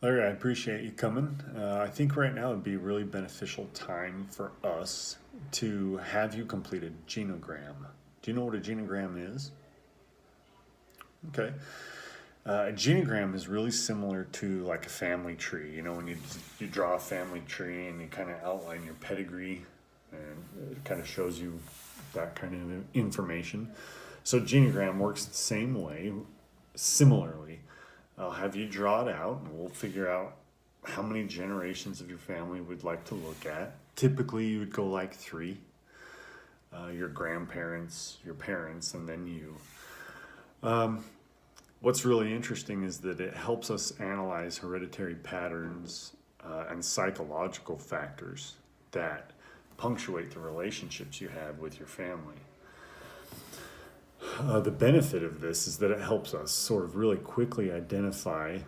Larry, I appreciate you coming. I think right now would be a really beneficial time for us to have you complete a genogram. Do you know what a genogram is? Okay. A genogram is really similar to like a family tree. You know, when you draw a family tree and you kind of outline your pedigree, and it kind of shows you that kind of information. So genogram works the same way, similarly. I'll have you draw it out, and we'll figure out how many generations of your family we'd like to look at. Typically, you would go like three: your grandparents, your parents, and then you. What's really interesting is that it helps us analyze hereditary patterns and psychological factors that punctuate the relationships you have with your family. The benefit of this is that it helps us sort of really quickly identify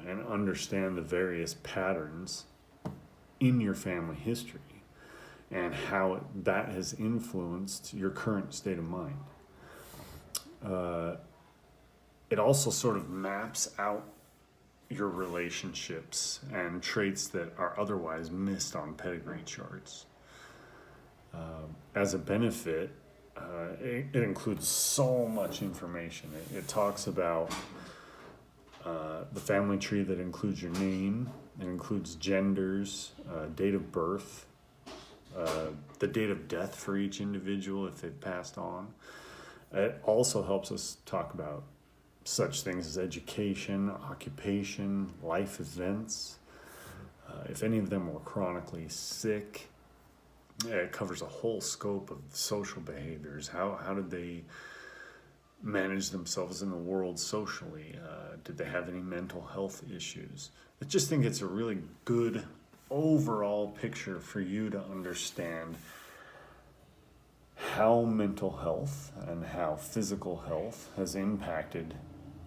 and understand the various patterns in your family history and how that has influenced your current state of mind. It also sort of maps out your relationships and traits that are otherwise missed on pedigree charts. As a benefit, it includes so much information. It talks about the family tree that includes your name, it includes genders, date of birth, the date of death for each individual if they've passed on. It also helps us talk about such things as education, occupation, life events. If any of them were chronically sick, it covers a whole scope of social behaviors. How did they manage themselves in the world socially? Did they have any mental health issues? I just think it's a really good overall picture for you to understand how mental health and how physical health has impacted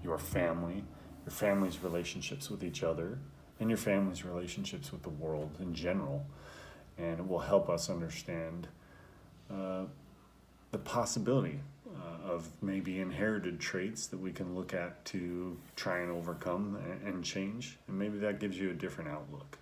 your family, your family's relationships with each other, and your family's relationships with the world in general. And it will help us understand the possibility of maybe inherited traits that we can look at to try and overcome and change. And maybe that gives you a different outlook.